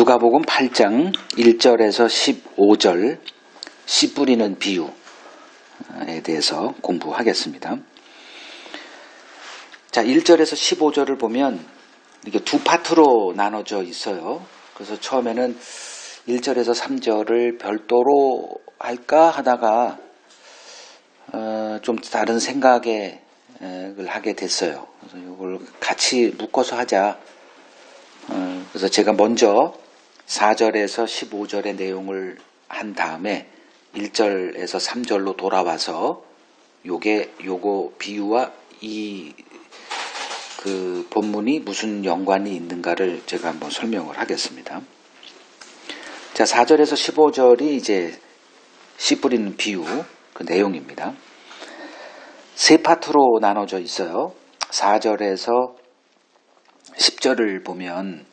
누가복음 8장 1절에서 15절 씨 뿌리는 비유에 대해서 공부하겠습니다. 자, 1절에서 15절을 보면 이게 두 파트로 나눠져 있어요. 그래서 처음에는 1절에서 3절을 별도로 할까 하다가 좀 다른 생각을 하게 됐어요. 그래서 이걸 같이 묶어서 하자. 그래서 제가 먼저 4절에서 15절의 내용을 한 다음에 1절에서 3절로 돌아와서 요거 비유와 그 본문이 무슨 연관이 있는가를 제가 한번 설명을 하겠습니다. 자, 4절에서 15절이 이제 씨 뿌리는 비유 그 내용입니다. 세 파트로 나눠져 있어요. 4절에서 10절을 보면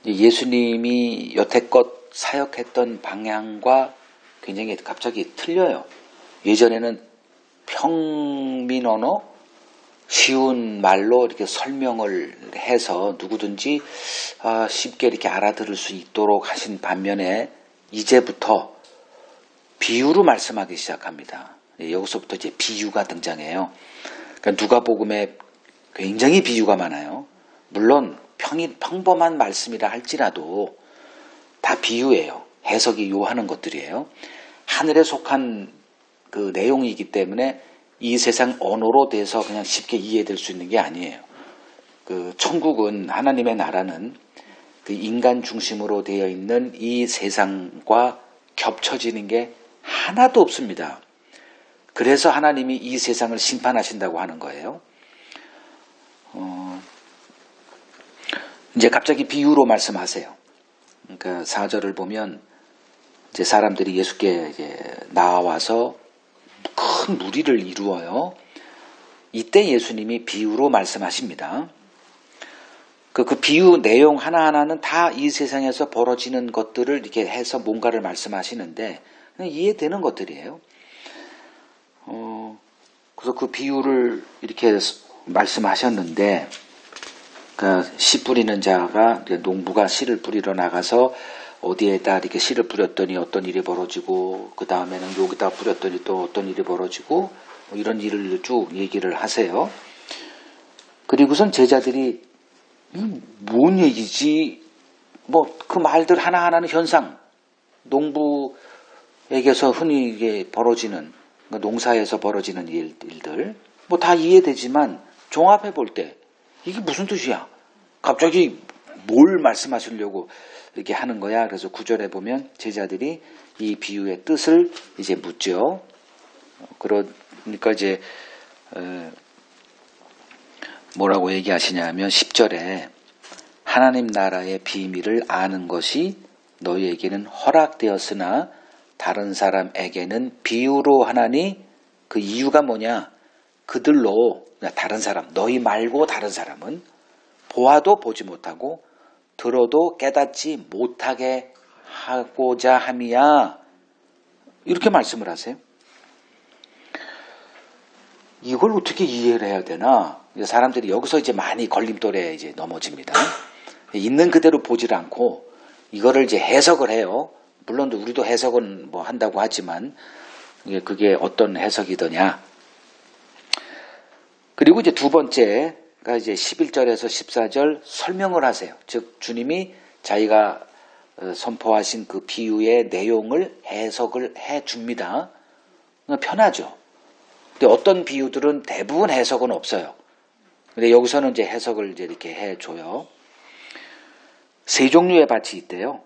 예수님이 여태껏 사역했던 방향과 굉장히 갑자기 틀려요. 예전에는 평민 언어, 쉬운 말로 이렇게 설명을 해서 누구든지 쉽게 이렇게 알아들을 수 있도록 하신 반면에 이제부터 비유로 말씀하기 시작합니다. 여기서부터 이제 비유가 등장해요. 그러니까 누가복음에 굉장히 비유가 많아요. 물론 평범한 말씀이라 할지라도 다 비유예요. 해석이 요하는 것들이에요. 하늘에 속한 그 내용이기 때문에 이 세상 언어로 돼서 그냥 쉽게 이해될 수 있는 게 아니에요. 그 천국은 하나님의 나라는 그 인간 중심으로 되어 있는 이 세상과 겹쳐지는 게 하나도 없습니다. 그래서 하나님이 이 세상을 심판하신다고 하는 거예요. 이제 갑자기 비유로 말씀하세요. 그러니까 4절을 보면 이제 사람들이 예수께 이제 나와서 큰 무리를 이루어요. 이때 예수님이 비유로 말씀하십니다. 그 비유 내용 하나하나는 다 이 세상에서 벌어지는 것들을 이렇게 해서 뭔가를 말씀하시는데 이해되는 것들이에요. 그래서 그 비유를 이렇게 말씀하셨는데 씨 뿌리는 자가 농부가 씨를 뿌리러 나가서 어디에다 이렇게 씨를 뿌렸더니 어떤 일이 벌어지고 그 다음에는 여기다 뿌렸더니 또 어떤 일이 벌어지고 이런 일을 쭉 얘기를 하세요. 그리고선 제자들이 뭔 얘기지? 그 말들 하나하나는 현상, 농부에게서 흔히 이게 벌어지는 농사에서 벌어지는 일들 다 이해되지만 종합해 볼 때 이게 무슨 뜻이야? 갑자기 뭘 말씀하시려고 이렇게 하는 거야? 그래서 9절에 보면 제자들이 이 비유의 뜻을 이제 묻죠. 그러니까 이제 뭐라고 얘기하시냐면 10절에 하나님 나라의 비밀을 아는 것이 너희에게는 허락되었으나 다른 사람에게는 비유로 하나니 그 이유가 뭐냐? 그들로 다른 사람, 너희 말고 다른 사람은 보아도 보지 못하고 들어도 깨닫지 못하게 하고자 함이야. 이렇게 말씀을 하세요. 이걸 어떻게 이해를 해야 되나? 사람들이 여기서 이제 많이 걸림돌에 이제 넘어집니다. 있는 그대로 보질 않고 이거를 이제 해석을 해요. 물론 우리도 해석은 한다고 하지만 그게 어떤 해석이더냐? 그리고 이제 두 번째가 이제 11절에서 14절 설명을 하세요. 즉 주님이 자기가 선포하신 그 비유의 내용을 해석을 해 줍니다. 편하죠. 근데 어떤 비유들은 대부분 해석은 없어요. 근데 여기서는 이제 해석을 이제 이렇게 해 줘요. 세 종류의 밭이 있대요.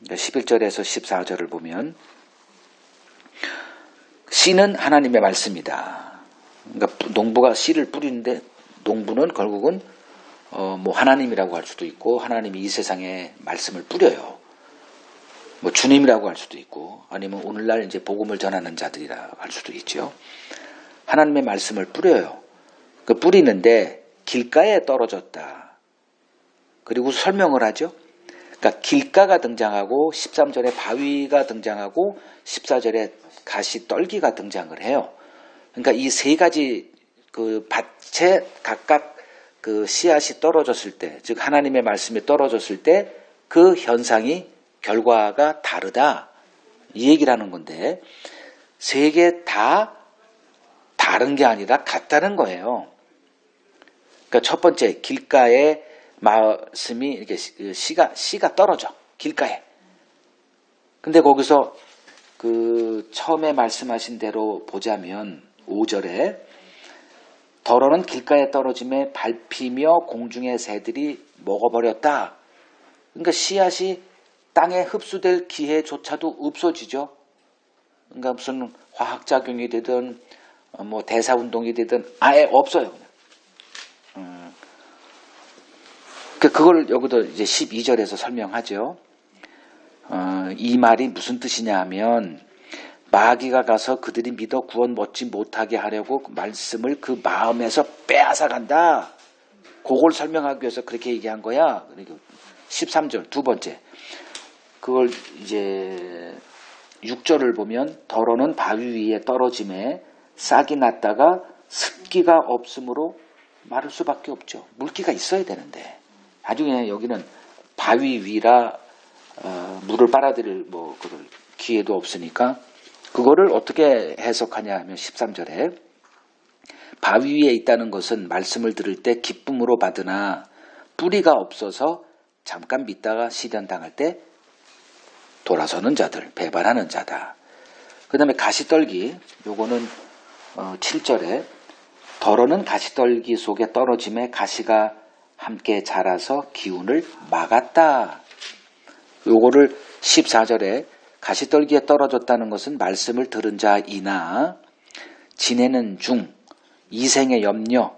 11절에서 14절을 보면 씨는 하나님의 말씀이다. 그러니까 농부가 씨를 뿌리는데 농부는 결국은 하나님이라고 할 수도 있고 하나님이 이 세상에 말씀을 뿌려요. 주님이라고 할 수도 있고 아니면 오늘날 이제 복음을 전하는 자들이라고 할 수도 있죠. 하나님의 말씀을 뿌려요. 그 뿌리는데 길가에 떨어졌다. 그리고 설명을 하죠. 그러니까 길가가 등장하고 13절에 바위가 등장하고 14절에 가시 떨기가 등장을 해요. 그러니까 이 세 가지 그 밭에 각각 그 씨앗이 떨어졌을 때, 즉 하나님의 말씀이 떨어졌을 때 그 현상이 결과가 다르다. 이 얘기를 하는 건데 세 개 다 다른 게 아니라 같다는 거예요. 그러니까 첫 번째 길가에 말씀이 이렇게 씨가 떨어져. 길가에. 근데 거기서 그 처음에 말씀하신 대로 보자면 5절에 더러는 길가에 떨어짐에 밟히며 공중의 새들이 먹어버렸다. 그러니까 씨앗이 땅에 흡수될 기회조차도 없어지죠. 그러니까 무슨 화학작용이 되든 뭐 대사운동이 되든 아예 없어요. 그걸 여기도 이제 12절에서 설명하죠. 이 말이 무슨 뜻이냐 하면 마귀가 가서 그들이 믿어 구원 얻지 못하게 하려고 말씀을 그 마음에서 빼앗아간다. 그걸 설명하기 위해서 그렇게 얘기한 거야. 13절 두 번째. 그걸 이제 6절을 보면 더러는 바위 위에 떨어짐에 싹이 났다가 습기가 없으므로 마를 수밖에 없죠. 물기가 있어야 되는데 나중에 여기는 바위 위라 물을 빨아들일 그럴 기회도 없으니까 그거를 어떻게 해석하냐 하면 13절에 바위 위에 있다는 것은 말씀을 들을 때 기쁨으로 받으나 뿌리가 없어서 잠깐 믿다가 시련당할 때 돌아서는 자들, 배반하는 자다. 그 다음에 가시떨기, 요거는 7절에 더러는 가시떨기 속에 떨어짐에 가시가 함께 자라서 기운을 막았다. 요거를 14절에 가시떨기에 떨어졌다는 것은 말씀을 들은 자이나 지내는 중, 이생의 염려,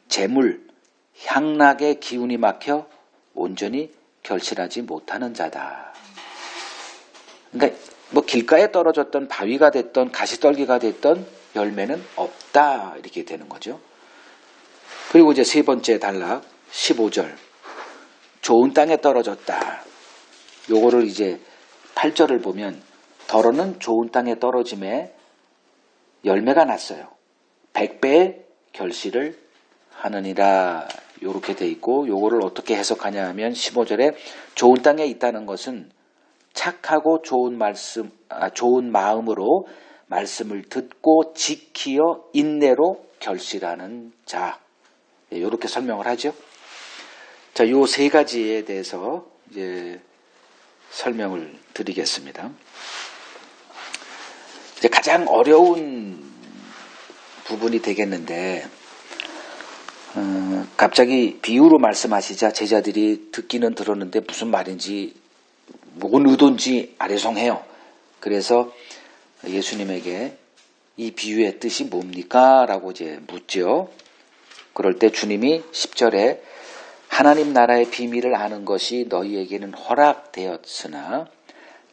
재물, 향락의 기운이 막혀 온전히 결실하지 못하는 자다. 그러니까 뭐 길가에 떨어졌던 바위가 됐던 가시떨기가 됐던 열매는 없다 이렇게 되는 거죠. 그리고 이제 세 번째 단락 15절 좋은 땅에 떨어졌다. 요거를 이제 8절을 보면 더러는 좋은 땅에 떨어짐에 열매가 났어요. 100배의 결실을 하느니라 요렇게 돼 있고 요거를 어떻게 해석하냐 하면 15절에 좋은 땅에 있다는 것은 착하고 좋은 마음으로 말씀을 듣고 지키어 인내로 결실하는 자. 이렇게 설명을 하죠. 자, 요 세 가지에 대해서 이제 설명을 드리겠습니다. 이제 가장 어려운 부분이 되겠는데, 갑자기 비유로 말씀하시자 제자들이 듣기는 들었는데 무슨 말인지 뭔 의도인지 아리송해요. 그래서 예수님에게 이 비유의 뜻이 뭡니까? 라고 이제 묻죠. 그럴 때 주님이 10절에 하나님 나라의 비밀을 아는 것이 너희에게는 허락되었으나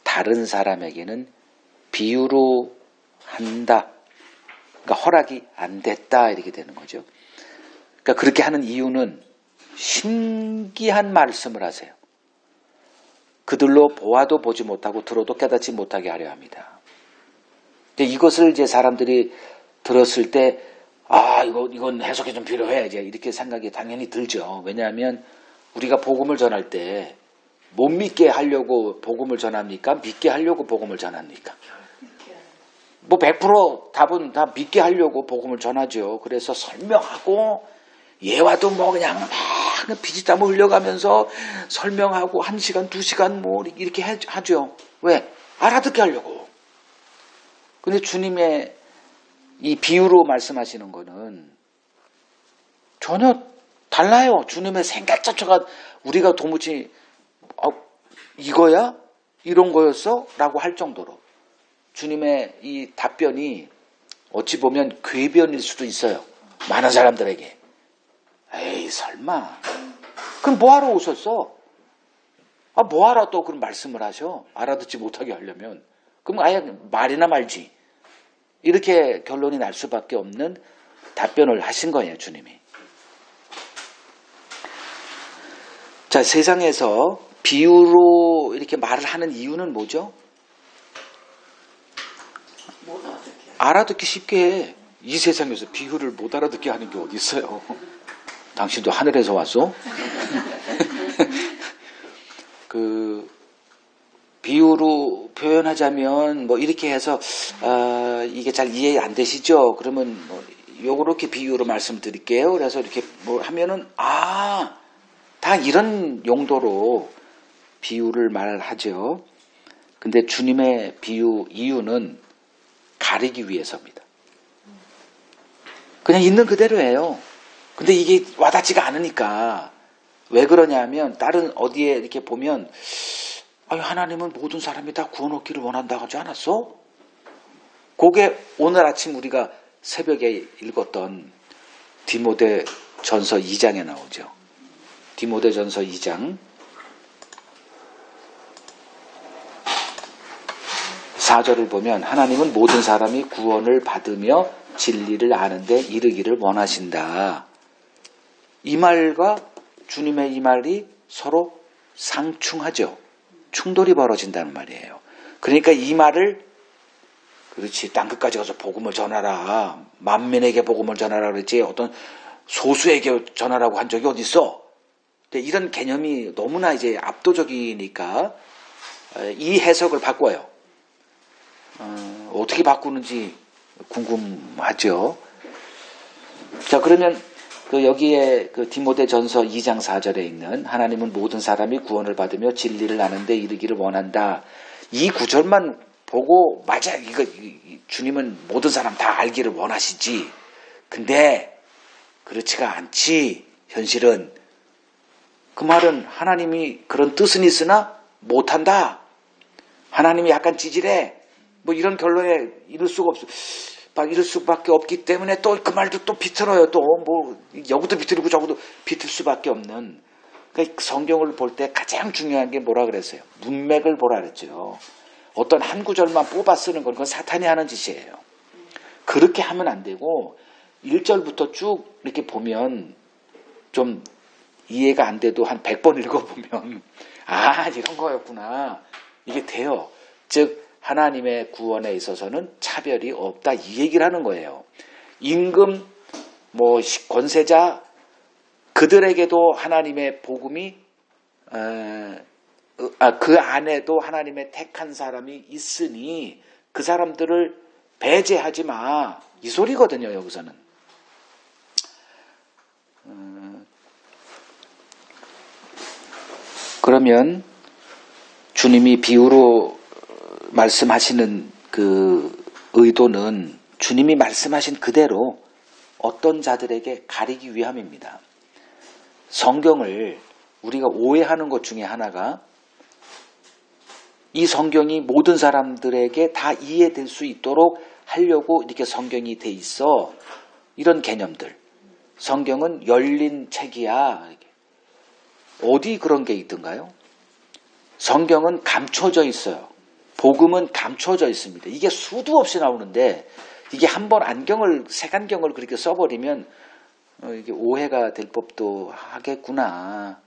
다른 사람에게는 비유로 한다. 그러니까 허락이 안 됐다 이렇게 되는 거죠. 그러니까 그렇게 하는 이유는 신기한 말씀을 하세요. 그들로 보아도 보지 못하고 들어도 깨닫지 못하게 하려 합니다. 이것을 이제 사람들이 들었을 때, 이건 해석이 좀 필요해. 이제 이렇게 생각이 당연히 들죠. 왜냐하면 우리가 복음을 전할 때 못 믿게 하려고 복음을 전합니까? 믿게 하려고 복음을 전합니까? 뭐 100% 답은 다 믿게 하려고 복음을 전하죠. 그래서 설명하고 예와도 뭐 그냥 막 피지땀을 흘려가면서 설명하고 1시간, 2시간 뭐 이렇게 하죠. 왜? 알아듣게 하려고. 근데 주님의 이 비유로 말씀하시는 거는 전혀 달라요. 주님의 생각 자체가 우리가 도무지 이거야? 이런 거였어? 라고 할 정도로 주님의 이 답변이 어찌 보면 궤변일 수도 있어요. 많은 사람들에게. 에이 설마 그럼 뭐하러 오셨어? 뭐하러 또 그런 말씀을 하셔? 알아듣지 못하게 하려면. 그럼 아예 말이나 말지. 이렇게 결론이 날 수밖에 없는 답변을 하신 거예요. 주님이. 자, 세상에서 비유로 이렇게 말을 하는 이유는 뭐죠? 알아듣기 쉽게 해. 이 세상에서 비유를 못 알아듣게 하는 게 어디 있어요? 당신도 하늘에서 왔어? 그 비유로 표현하자면 뭐 이렇게 해서 이게 잘 이해 안 되시죠? 그러면 뭐 요렇게 비유로 말씀드릴게요. 그래서 이렇게 뭐 하면은 다 이런 용도로 비유를 말하죠. 근데 주님의 비유 이유는 가리기 위해서입니다. 그냥 있는 그대로예요. 근데 이게 와닿지가 않으니까 왜 그러냐면 다른 어디에 이렇게 보면 하나님은 모든 사람이 다 구원 얻기를 원한다고 하지 않았어? 그게 오늘 아침 우리가 새벽에 읽었던 디모데 전서 2장에 나오죠. 디모데 전서 2장 4절을 보면 하나님은 모든 사람이 구원을 받으며 진리를 아는데 이르기를 원하신다. 이 말과 주님의 이 말이 서로 상충하죠. 충돌이 벌어진다는 말이에요. 그러니까 이 말을 그렇지 땅끝까지 가서 복음을 전하라. 만민에게 복음을 전하라 그랬지 어떤 소수에게 전하라고 한 적이 어디 있어? 이런 개념이 너무나 이제 압도적이니까 이 해석을 바꿔요. 어떻게 바꾸는지 궁금하죠. 자, 그러면 여기에 디모데 전서 2장 4절에 있는 하나님은 모든 사람이 구원을 받으며 진리를 아는데 이르기를 원한다. 이 구절만 보고 맞아. 이거 주님은 모든 사람 다 알기를 원하시지. 근데 그렇지가 않지. 현실은. 그 말은 하나님이 그런 뜻은 있으나 못한다. 하나님이 약간 찌질해. 뭐 이런 결론에 이를 수가 없어. 이럴 수밖에 없기 때문에 또 그 말도 또 비틀어요. 또 뭐 여기도 비틀고 저기도 비틀 수밖에 없는. 그러니까 성경을 볼 때 가장 중요한 게 뭐라 그랬어요? 문맥을 보라 그랬죠. 어떤 한 구절만 뽑아 쓰는 건 그건 사탄이 하는 짓이에요. 그렇게 하면 안 되고 1절부터 쭉 이렇게 보면 좀 이해가 안 돼도 한 100번 읽어보면 이런 거였구나. 이게 돼요. 즉 하나님의 구원에 있어서는 차별이 없다 이 얘기를 하는 거예요. 임금, 권세자 그들에게도 하나님의 복음이 그 안에도 하나님의 택한 사람이 있으니 그 사람들을 배제하지 마. 이 소리거든요. 여기서는. 그러면 주님이 비유로 말씀하시는 그 의도는 주님이 말씀하신 그대로 어떤 자들에게 가리기 위함입니다. 성경을 우리가 오해하는 것 중에 하나가 이 성경이 모든 사람들에게 다 이해될 수 있도록 하려고 이렇게 성경이 돼 있어. 이런 개념들. 성경은 열린 책이야. 어디 그런 게 있던가요? 성경은 감춰져 있어요. 복음은 감춰져 있습니다. 이게 수도 없이 나오는데 이게 한번 색안경을 그렇게 써버리면 이게 오해가 될 법도 하겠구나.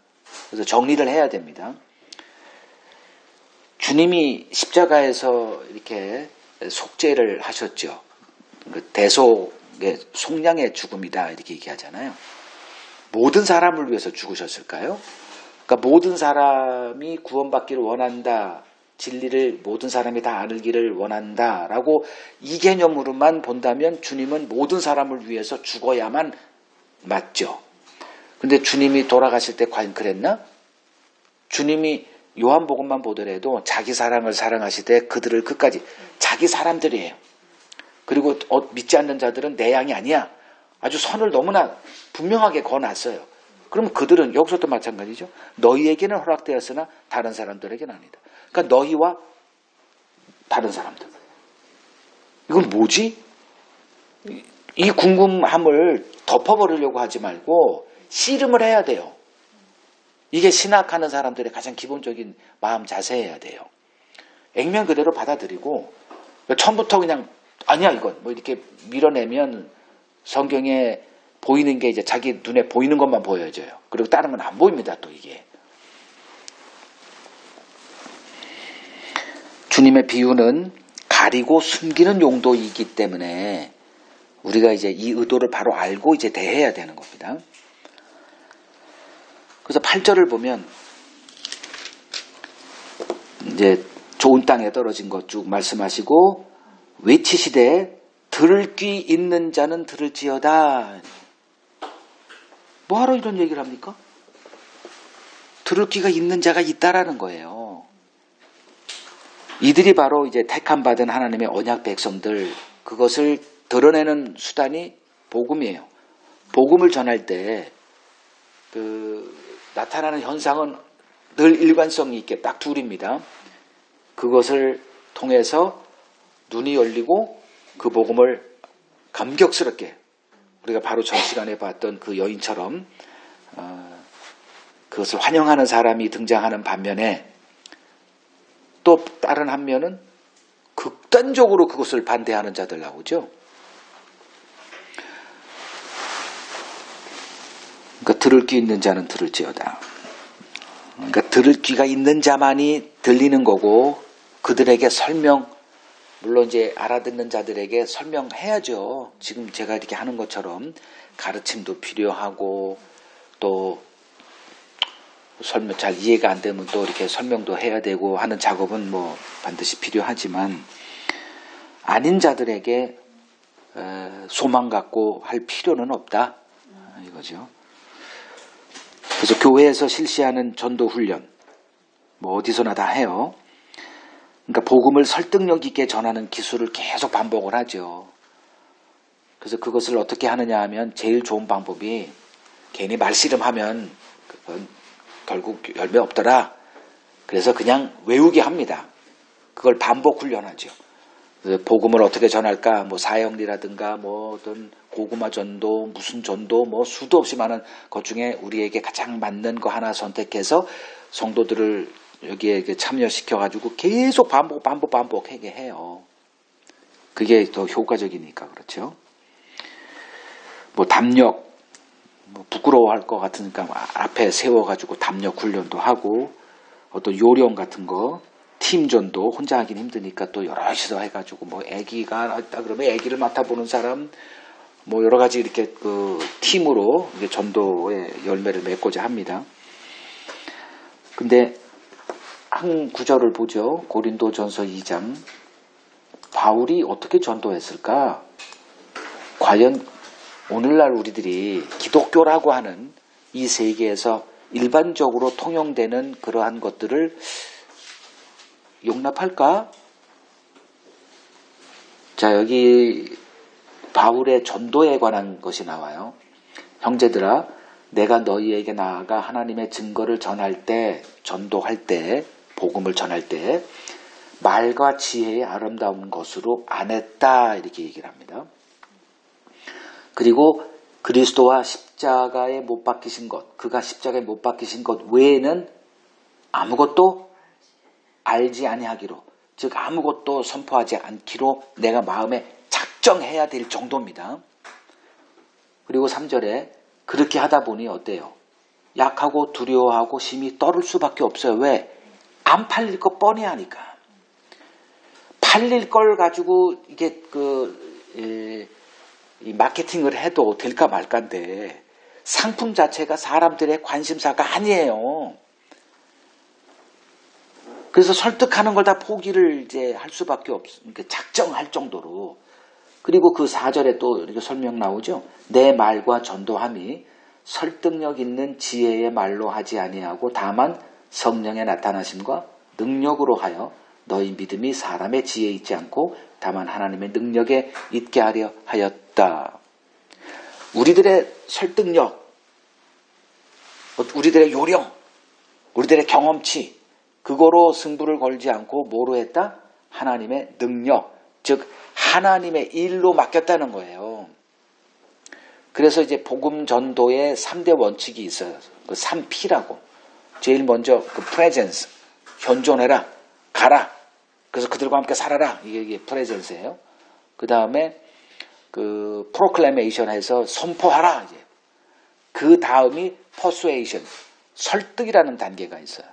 그래서 정리를 해야 됩니다. 주님이 십자가에서 이렇게 속죄를 하셨죠. 대속의 속량의 죽음이다 이렇게 얘기하잖아요. 모든 사람을 위해서 죽으셨을까요? 그러니까 모든 사람이 구원받기를 원한다. 진리를 모든 사람이 다 알기를 원한다라고 이 개념으로만 본다면 주님은 모든 사람을 위해서 죽어야만 맞죠. 근데 주님이 돌아가실 때 과연 그랬나? 주님이 요한복음만 보더라도 자기 사랑을 사랑하시되 그들을 끝까지 자기 사람들이에요. 그리고 믿지 않는 자들은 내 양이 아니야. 아주 선을 너무나 분명하게 거놨어요. 그럼 그들은 여기서도 마찬가지죠. 너희에게는 허락되었으나 다른 사람들에게는 아니다. 그러니까 너희와 다른 사람들. 이건 뭐지? 이 궁금함을 덮어버리려고 하지 말고 씨름을 해야 돼요. 이게 신학하는 사람들의 가장 기본적인 마음 자세여야 돼요. 액면 그대로 받아들이고 처음부터 그냥 아니야 이건 뭐 이렇게 밀어내면 성경에 보이는 게 이제 자기 눈에 보이는 것만 보여져요. 그리고 다른 건 안 보입니다. 또 이게. 주님의 비유는 가리고 숨기는 용도이기 때문에 우리가 이제 이 의도를 바로 알고 이제 대해야 되는 겁니다. 그래서 8절을 보면 이제 좋은 땅에 떨어진 것 쭉 말씀하시고 외치시되 들을 귀 있는 자는 들을지어다. 뭐하러 이런 얘기를 합니까? 들을 귀가 있는 자가 있다라는 거예요. 이들이 바로 이제 택함 받은 하나님의 언약 백성들, 그것을 드러내는 수단이 복음이에요. 복음을 전할 때 나타나는 현상은 늘 일관성이 있게 딱 둘입니다. 그것을 통해서 눈이 열리고 그 복음을 감격스럽게, 우리가 바로 전 시간에 봤던 그 여인처럼 그것을 환영하는 사람이 등장하는 반면에, 또 다른 한 면은 극단적으로 그것을 반대하는 자들 나오죠. 그러니까 들을 귀 있는 자는 들을지어다. 그러니까 들을 귀가 있는 자만이 들리는 거고, 그들에게 설명, 물론 이제 알아듣는 자들에게 설명해야죠. 지금 제가 이렇게 하는 것처럼 가르침도 필요하고, 또 설명 잘 이해가 안 되면 또 이렇게 설명도 해야 되고 하는 작업은 뭐 반드시 필요하지만, 아닌 자들에게 소망 갖고 할 필요는 없다, 이거죠. 그래서 교회에서 실시하는 전도 훈련, 뭐 어디서나 다 해요. 그러니까 복음을 설득력 있게 전하는 기술을 계속 반복을 하죠. 그래서 그것을 어떻게 하느냐 하면, 제일 좋은 방법이, 괜히 말씨름하면 그건 결국 열매 없더라. 그래서 그냥 외우게 합니다. 그걸 반복 훈련하죠. 복음을 어떻게 전할까, 뭐 사형리라든가 뭐 어떤 고구마 전도, 무슨 전도, 뭐 수도 없이 많은 것 중에 우리에게 가장 맞는 거 하나 선택해서 성도들을 여기에 참여시켜가지고 계속 반복하게 해요. 그게 더 효과적이니까. 그렇죠. 뭐 담력, 뭐 부끄러워할 것 같으니까 앞에 세워가지고 담력 훈련도 하고, 어떤 요령 같은 거, 팀전도 혼자 하긴 힘드니까 또 여럿이서 해가지고, 뭐 애기가 있다 그러면 애기를 맡아보는 사람, 뭐 여러 가지 이렇게 그 팀으로 이제 전도의 열매를 맺고자 합니다. 근데 한 구절을 보죠. 고린도전서 2장. 바울이 어떻게 전도했을까? 과연 오늘날 우리들이 기독교라고 하는 이 세계에서 일반적으로 통용되는 그러한 것들을 용납할까? 자, 여기 바울의 전도에 관한 것이 나와요. 형제들아, 내가 너희에게 나아가 하나님의 증거를 전할 때, 전도할 때, 복음을 전할 때 말과 지혜의 아름다운 것으로 안 했다, 이렇게 얘기를 합니다. 그리고 그리스도와 십자가에 못 박히신 것, 그가 십자가에 못 박히신 것 외에는 아무것도 알지 아니하기로, 즉 아무것도 선포하지 않기로 내가 마음에 작정해야 될 정도입니다. 그리고 3절에 그렇게 하다 보니 어때요? 약하고 두려워하고 심히 떨을 수밖에 없어요. 왜? 안 팔릴 거 뻔히 하니까. 팔릴 걸 가지고 이게 이 마케팅을 해도 될까 말까인데, 상품 자체가 사람들의 관심사가 아니에요. 그래서 설득하는 걸 다 포기를 이제 할 수밖에 그러니까 작정할 정도로. 그리고 그 4절에 또 이렇게 설명 나오죠. 내 말과 전도함이 설득력 있는 지혜의 말로 하지 아니하고 다만 성령의 나타나심과 능력으로 하여 너희 믿음이 사람의 지혜에 있지 않고 다만 하나님의 능력에 있게 하려 하였다. 우리들의 설득력, 우리들의 요령, 우리들의 경험치, 그거로 승부를 걸지 않고 뭐로 했다? 하나님의 능력, 즉 하나님의 일로 맡겼다는 거예요. 그래서 이제 복음 전도의 3대 원칙이 있어요. 그 3P라고. 제일 먼저 그 presence, 현존해라, 가라. 그래서 그들과 함께 살아라. 이게 presence예요. 그 다음에 그 proclamation해서 선포하라. 이제 그 다음이 persuasion, 설득이라는 단계가 있어요.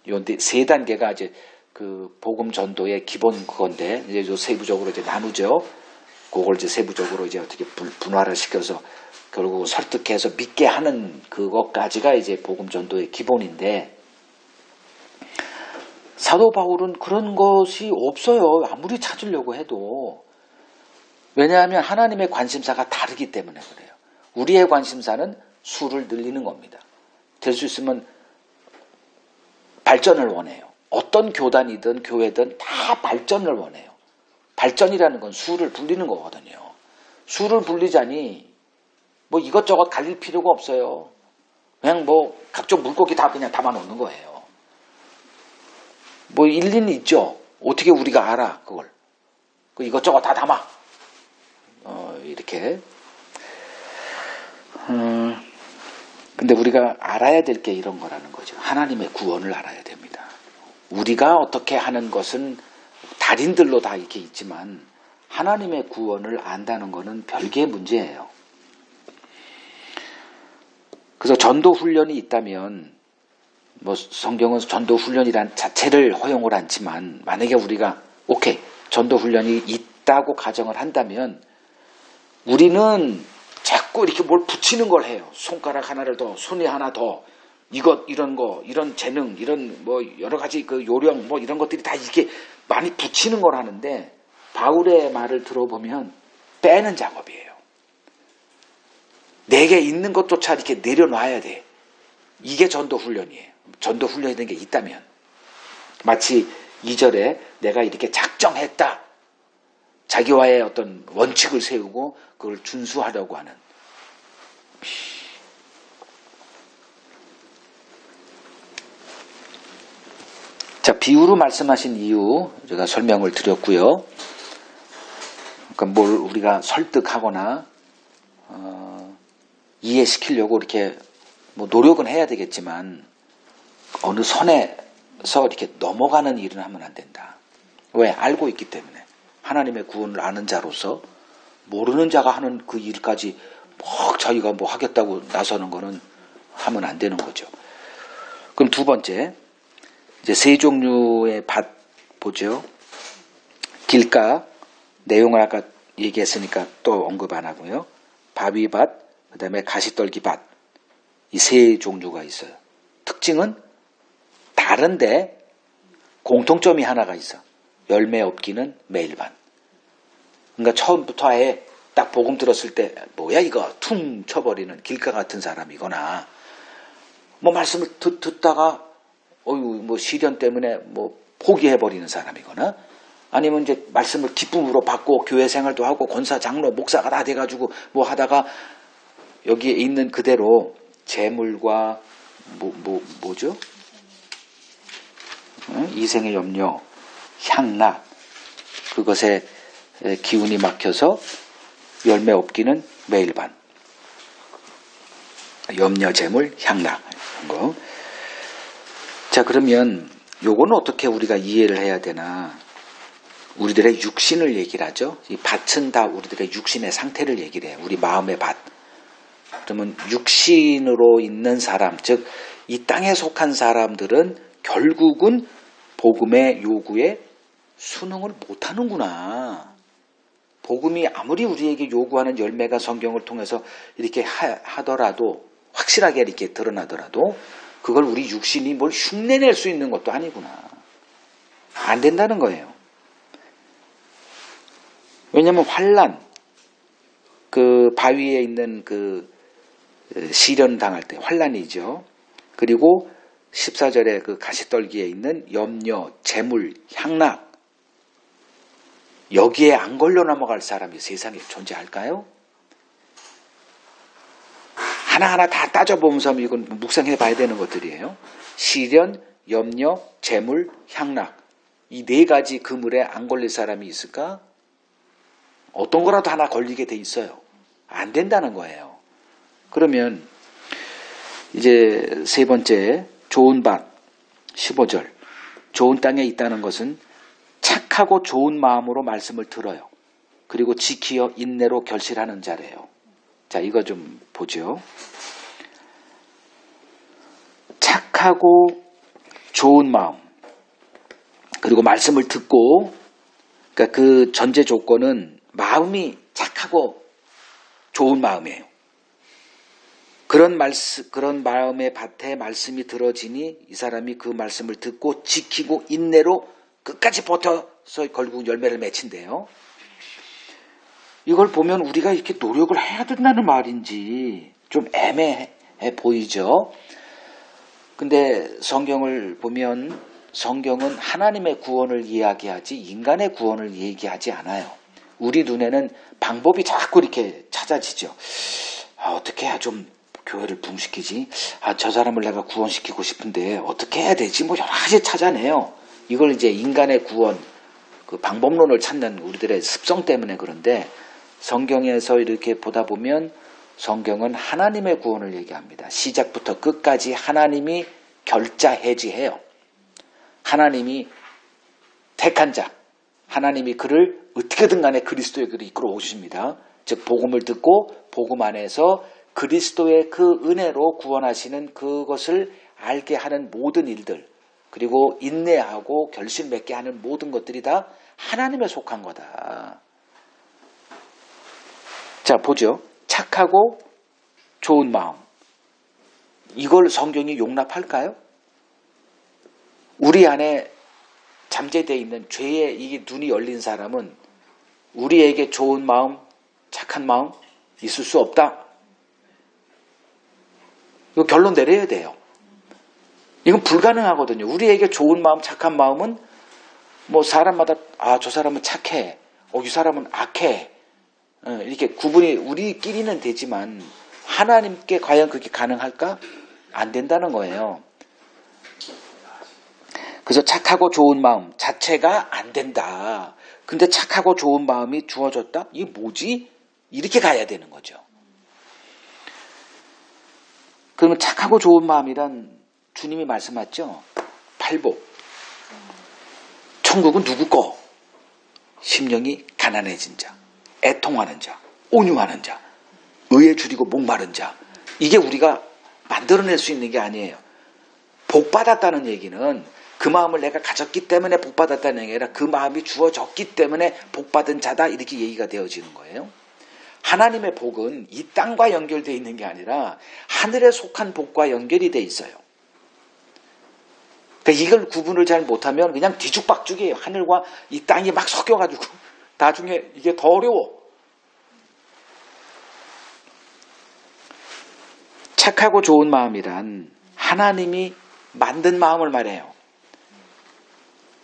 요 세 단계가 이제 그 복음 전도의 기본 그건데, 이제 요 세부적으로 이제 나누죠. 그걸 이제 세부적으로 이제 어떻게 분화를 시켜서 결국 설득해서 믿게 하는 그것까지가 이제 복음 전도의 기본인데, 사도 바울은 그런 것이 없어요. 아무리 찾으려고 해도. 왜냐하면 하나님의 관심사가 다르기 때문에 그래요. 우리의 관심사는 수를 늘리는 겁니다. 될 수 있으면 발전을 원해요. 어떤 교단이든 교회든 다 발전을 원해요. 발전이라는 건 수를 불리는 거거든요. 수를 불리자니 뭐 이것저것 갈릴 필요가 없어요. 그냥 뭐 각종 물고기 다 그냥 담아 놓는 거예요. 뭐 일리는 있죠. 어떻게 우리가 알아 그걸. 이것저것 다 담아. 이렇게. 근데 우리가 알아야 될 게 이런 거라는 거죠. 하나님의 구원을 알아야 됩니다. 우리가 어떻게 하는 것은 달인들로 다 이렇게 있지만 하나님의 구원을 안다는 것은 별개의 문제예요. 그래서 전도 훈련이 있다면 뭐 성경은 전도 훈련이란 자체를 허용을 않지만 만약에 우리가 오케이 전도 훈련이 있다고 가정을 한다면 우리는 자꾸 이렇게 뭘 붙이는 걸 해요. 손가락 하나를 더, 손이 하나 더, 이런 거, 이런 재능, 이런 뭐 여러 가지 그 요령 뭐 이런 것들이 다 이렇게 많이 붙이는 걸 하는데 바울의 말을 들어보면 빼는 작업이에요. 내게 있는 것조차 이렇게 내려놔야 돼. 이게 전도 훈련이에요. 전도 훈련이라는 게 있다면 마치 2절에 내가 이렇게 작정했다. 자기와의 어떤 원칙을 세우고 그걸 준수하려고 하는. 자, 비유로 말씀하신 이유 제가 설명을 드렸고요. 그러니까 뭘 우리가 설득하거나 이해시키려고 이렇게 뭐 노력은 해야 되겠지만 어느 선에서 이렇게 넘어가는 일은 하면 안 된다. 왜? 알고 있기 때문에. 하나님의 구원을 아는 자로서 모르는 자가 하는 그 일까지 막 자기가 뭐 하겠다고 나서는 거는 하면 안 되는 거죠. 그럼 두 번째, 이제 세 종류의 밭 보죠. 길가, 내용을 아까 얘기했으니까 또 언급 안 하고요. 바위밭, 그 다음에 가시떨기밭. 이 세 종류가 있어요. 특징은 다른데 공통점이 하나가 있어. 열매 없기는 매일반. 그러니까 처음부터 아예 딱 복음 들었을 때 뭐야 이거 퉁 쳐버리는 길가 같은 사람이거나 뭐 말씀을 듣다가 뭐 시련 때문에 뭐 포기해버리는 사람이거나 아니면 이제 말씀을 기쁨으로 받고 교회 생활도 하고 권사 장로 목사가 다 돼가지고 뭐 하다가 여기에 있는 그대로 재물과 뭐죠? 이생의 염려, 향락 그것에 기운이 막혀서 열매 없기는 매일반. 염려, 재물, 향락 이런 거. 자, 그러면 요거는 어떻게 우리가 이해를 해야 되나? 우리들의 육신을 얘기를 하죠. 이 밭은 다 우리들의 육신의 상태를 얘기를 해요. 우리 마음의 밭. 그러면 육신으로 있는 사람, 즉 이 땅에 속한 사람들은 결국은 복음의 요구에 순응을 못하는구나. 복음이 아무리 우리에게 요구하는 열매가 성경을 통해서 이렇게 하더라도 확실하게 이렇게 드러나더라도 그걸 우리 육신이 뭘 흉내낼 수 있는 것도 아니구나. 안 된다는 거예요. 왜냐하면 환난, 그 바위에 있는 그 시련 당할 때 환난이죠. 그리고 14절에 그 가시떨기에 있는 염려, 재물, 향락 여기에 안 걸려 넘어갈 사람이 세상에 존재할까요? 하나하나 다 따져보면서 이건 묵상해 봐야 되는 것들이에요. 시련, 염려, 재물, 향락 이 네 가지 그물에 안 걸릴 사람이 있을까? 어떤 거라도 하나 걸리게 돼 있어요. 안 된다는 거예요. 그러면 이제 세 번째 좋은 밭 15절 좋은 땅에 있다는 것은 착하고 좋은 마음으로 말씀을 들어요. 그리고 지키어 인내로 결실하는 자래요. 자, 이거 좀 보죠. 착하고 좋은 마음 그리고 말씀을 듣고 그러니까 그 전제 조건은 마음이 착하고 좋은 마음이에요. 그런 마음의 밭에 말씀이 들어지니 이 사람이 그 말씀을 듣고 지키고 인내로 끝까지 버텨서 결국 열매를 맺힌대요. 이걸 보면 우리가 이렇게 노력을 해야 된다는 말인지 좀 애매해 보이죠. 근데 성경을 보면 성경은 하나님의 구원을 이야기하지 인간의 구원을 얘기하지 않아요. 우리 눈에는 방법이 자꾸 이렇게 찾아지죠. 어떻게 해야 좀 교회를 부흥시키지? 저 사람을 내가 구원시키고 싶은데 어떻게 해야 되지? 뭐 여러 가지 찾아내요. 이걸 이제 인간의 구원, 그 방법론을 찾는 우리들의 습성 때문에 그런데 성경에서 이렇게 보다 보면 성경은 하나님의 구원을 얘기합니다. 시작부터 끝까지 하나님이 결자해지해요. 하나님이 택한 자, 하나님이 그를 어떻게든 간에 그리스도의 길을 이끌어 오십니다. 즉 복음을 듣고 복음 안에서 그리스도의 그 은혜로 구원하시는 그것을 알게 하는 모든 일들, 그리고 인내하고 결실 맺게 하는 모든 것들이 다 하나님에 속한 거다. 자, 보죠. 착하고 좋은 마음. 이걸 성경이 용납할까요? 우리 안에 잠재되어 있는 죄에 이게 눈이 열린 사람은 우리에게 좋은 마음, 착한 마음 있을 수 없다. 이거 결론 내려야 돼요. 이건 불가능하거든요. 우리에게 좋은 마음, 착한 마음은 뭐 사람마다 저 사람은 착해, 이 사람은 악해, 이렇게 구분이 우리끼리는 되지만 하나님께 과연 그게 가능할까? 안 된다는 거예요. 그래서 착하고 좋은 마음 자체가 안 된다. 근데 착하고 좋은 마음이 주어졌다? 이게 뭐지? 이렇게 가야 되는 거죠. 그러면 착하고 좋은 마음이란 주님이 말씀하셨죠? 팔복. 천국은 누구 거? 심령이 가난해진 자, 애통하는 자, 온유하는 자, 의에 줄이고 목마른 자. 이게 우리가 만들어낼 수 있는 게 아니에요. 복 받았다는 얘기는 그 마음을 내가 가졌기 때문에 복 받았다는 얘기가 아니라 그 마음이 주어졌기 때문에 복 받은 자다, 이렇게 얘기가 되어지는 거예요. 하나님의 복은 이 땅과 연결되어 있는 게 아니라 하늘에 속한 복과 연결이 되어 있어요. 그러니까 이걸 구분을 잘 못하면 그냥 뒤죽박죽이에요. 하늘과 이 땅이 막 섞여가지고 나중에 이게 더 어려워. 착하고 좋은 마음이란 하나님이 만든 마음을 말해요.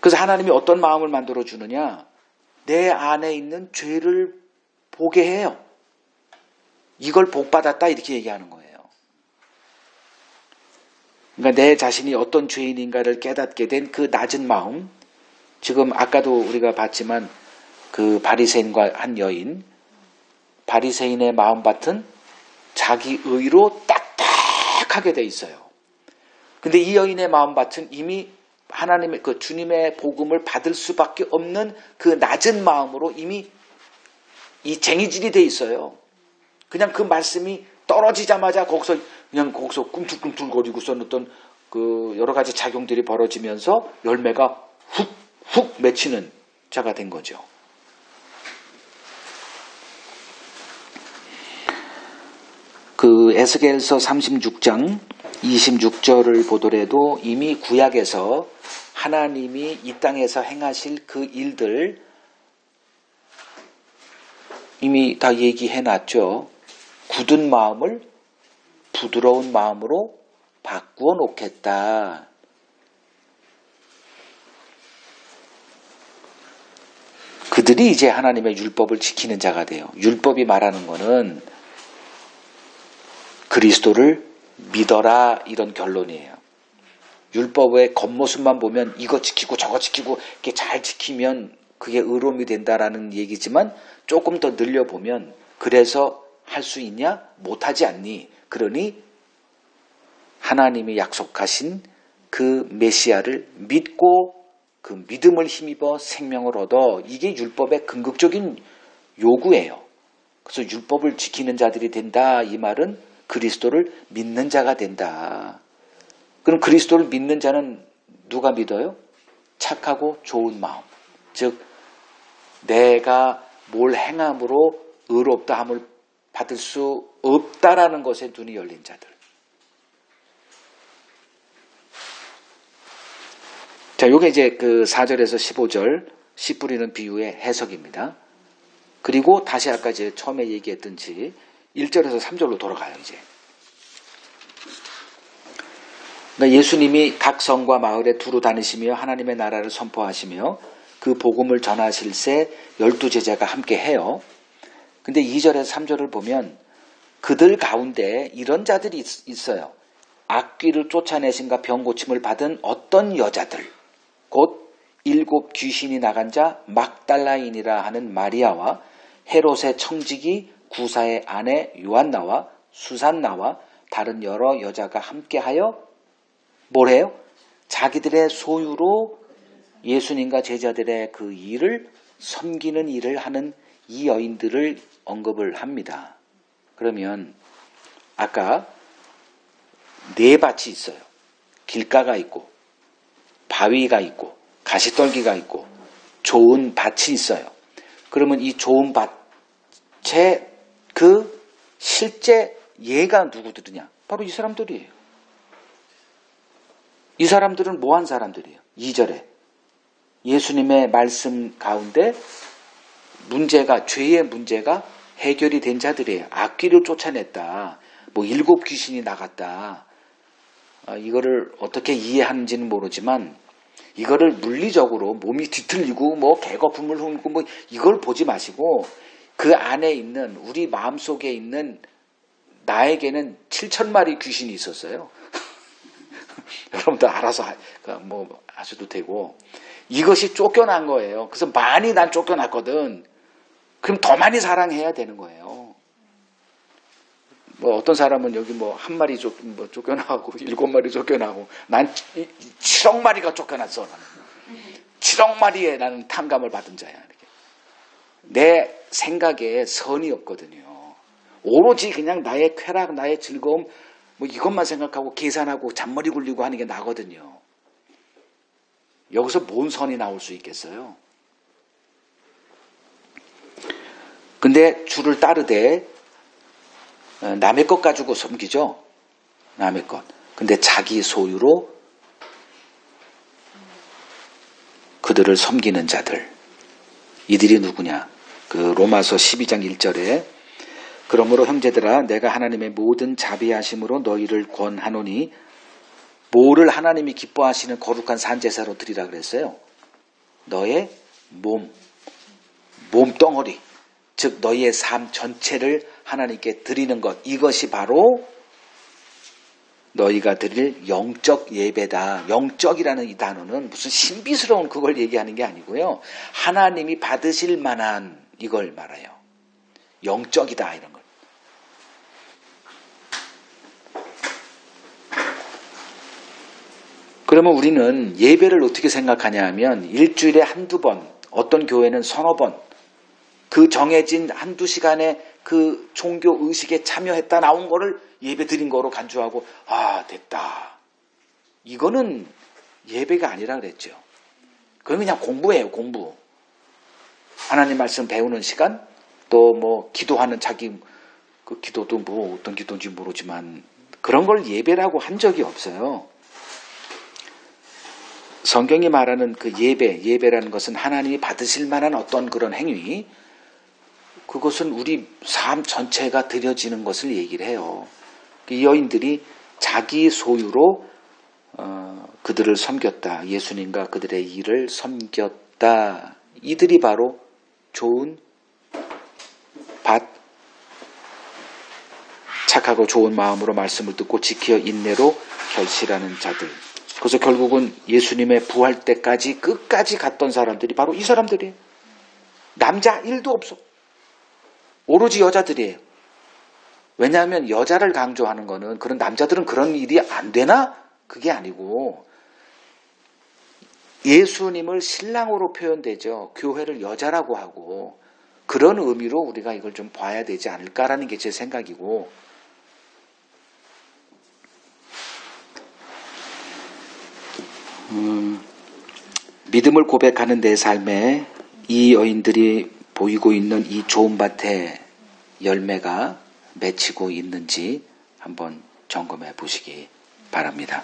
그래서 하나님이 어떤 마음을 만들어 주느냐? 내 안에 있는 죄를 보게 해요. 이걸 복받았다, 이렇게 얘기하는 거예요. 그러니까 내 자신이 어떤 죄인인가를 깨닫게 된 그 낮은 마음, 지금 아까도 우리가 봤지만 그 바리새인과 한 여인, 바리새인의 마음밭은 자기 의로 딱딱하게 돼 있어요. 근데 이 여인의 마음밭은 이미 하나님의 그 주님의 복음을 받을 수밖에 없는 그 낮은 마음으로 이미 이 쟁이질이 돼 있어요. 그냥 그 말씀이 떨어지자마자 거기서 꿈틀꿈틀거리고 썼던 그 여러 가지 작용들이 벌어지면서 열매가 훅훅 맺히는 자가 된 거죠. 그 에스겔서 36장 26절을 보더라도 이미 구약에서 하나님이 이 땅에서 행하실 그 일들 이미 다 얘기해 놨죠. 굳은 마음을 부드러운 마음으로 바꾸어 놓겠다. 그들이 이제 하나님의 율법을 지키는 자가 돼요. 율법이 말하는 거는 그리스도를 믿어라, 이런 결론이에요. 율법의 겉모습만 보면 이거 지키고 저거 지키고 이렇게 잘 지키면 그게 의로움이 된다라는 얘기지만 조금 더 늘려보면 그래서 할 수 있냐? 못하지 않니? 그러니 하나님이 약속하신 그 메시아를 믿고 그 믿음을 힘입어 생명을 얻어, 이게 율법의 궁극적인 요구예요. 그래서 율법을 지키는 자들이 된다, 이 말은 그리스도를 믿는 자가 된다. 그럼 그리스도를 믿는 자는 누가 믿어요? 착하고 좋은 마음. 즉 내가 뭘 행함으로 의롭다함을 받을 수 없다라는 것에 눈이 열린 자들. 자, 요게 이제 그 4절에서 15절 씨 뿌리는 비유의 해석입니다. 그리고 다시 아까 이제 처음에 얘기했던지 1절에서 3절로 돌아가요, 이제. 그러니까 예수님이 각 성과 마을에 두루 다니시며 하나님의 나라를 선포하시며 그 복음을 전하실새 12제자가 함께 해요. 근데 2절에서 3절을 보면 그들 가운데 이런 자들이 있어요. 악귀를 쫓아내신가 병 고침을 받은 어떤 여자들, 곧 7 귀신이 나간 자 막달라인이라 하는 마리아와 헤롯의 청지기 구사의 아내 요한나와 수산나와 다른 여러 여자가 함께하여 뭐래요? 자기들의 소유로 예수님과 제자들의 그 일을 섬기는 일을 하는 이 여인들을 언급을 합니다. 그러면 아까 4밭이 있어요. 길가가 있고 바위가 있고 가시떨기가 있고 좋은 밭이 있어요. 그러면 이 좋은 밭에 그 실제 얘가 누구들이냐? 바로 이 사람들이에요. 이 사람들은 뭐한 사람들이에요? 2절에 예수님의 말씀 가운데 문제가, 죄의 문제가 해결이 된 자들이에요. 악귀를 쫓아냈다. 뭐 7 귀신이 나갔다. 이거를 어떻게 이해하는지는 모르지만 이거를 물리적으로 몸이 뒤틀리고 뭐 개거품을 훑고 뭐 이걸 보지 마시고 그 안에 있는 우리 마음속에 있는 나에게는 7,000마리 귀신이 있었어요. 여러분들 알아서 뭐 하셔도 되고 이것이 쫓겨난 거예요. 그래서 많이 난 쫓겨났거든. 그럼 더 많이 사랑해야 되는 거예요. 뭐 어떤 사람은 여기 뭐 1마리 쫓겨나고 7마리 쫓겨나고 난 7억 마리가 쫓겨났어. 나는. 7억 마리에 나는 탕감을 받은 자야. 이렇게. 내 생각에 선이 없거든요. 오로지 그냥 나의 쾌락, 나의 즐거움 뭐 이것만 생각하고 계산하고 잔머리 굴리고 하는 게 나거든요. 여기서 뭔 선이 나올 수 있겠어요? 근데 주를 따르되 남의 것 가지고 섬기죠. 남의 것. 근데 자기 소유로 그들을 섬기는 자들. 이들이 누구냐? 그 로마서 12장 1절에 그러므로 형제들아 내가 하나님의 모든 자비하심으로 너희를 권하노니 뭐를 하나님이 기뻐하시는 거룩한 산제사로 드리라 그랬어요. 너의 몸덩어리 즉 너희의 삶 전체를 하나님께 드리는 것 이것이 바로 너희가 드릴 영적 예배다. 영적이라는 이 단어는 무슨 신비스러운 그걸 얘기하는 게 아니고요. 하나님이 받으실 만한 이걸 말해요. 영적이다 이런 걸. 그러면 우리는 예배를 어떻게 생각하냐 하면 일주일에 한두 번, 어떤 교회는 서너 번, 그 정해진 한두 시간에 그 종교 의식에 참여했다 나온 거를 예배 드린 거로 간주하고 아 됐다. 이거는 예배가 아니라 그랬죠. 그건 그냥 공부예요. 공부. 하나님 말씀 배우는 시간 또 뭐 기도하는 자기 그 기도도 뭐 어떤 기도인지 모르지만 그런 걸 예배라고 한 적이 없어요. 성경이 말하는 그 예배라는 것은 하나님이 받으실 만한 어떤 그런 행위 그것은 우리 삶 전체가 드려지는 것을 얘기를 해요. 이 여인들이 자기 소유로 그들을 섬겼다. 예수님과 그들의 일을 섬겼다. 이들이 바로 좋은 밭, 착하고 좋은 마음으로 말씀을 듣고 지켜 인내로 결실하는 자들. 그래서 결국은 예수님의 부활 때까지 끝까지 갔던 사람들이 바로 이 사람들이에요. 남자 1도 없어. 오로지 여자들이에요. 왜냐하면 여자를 강조하는 거는 그런 남자들은 그런 일이 안 되나? 그게 아니고 예수님을 신랑으로 표현되죠. 교회를 여자라고 하고 그런 의미로 우리가 이걸 좀 봐야 되지 않을까라는 게 제 생각이고 믿음을 고백하는 내 삶에 이 여인들이 보이고 있는 이 좋은 밭의 열매가 맺히고 있는지 한번 점검해 보시기 바랍니다.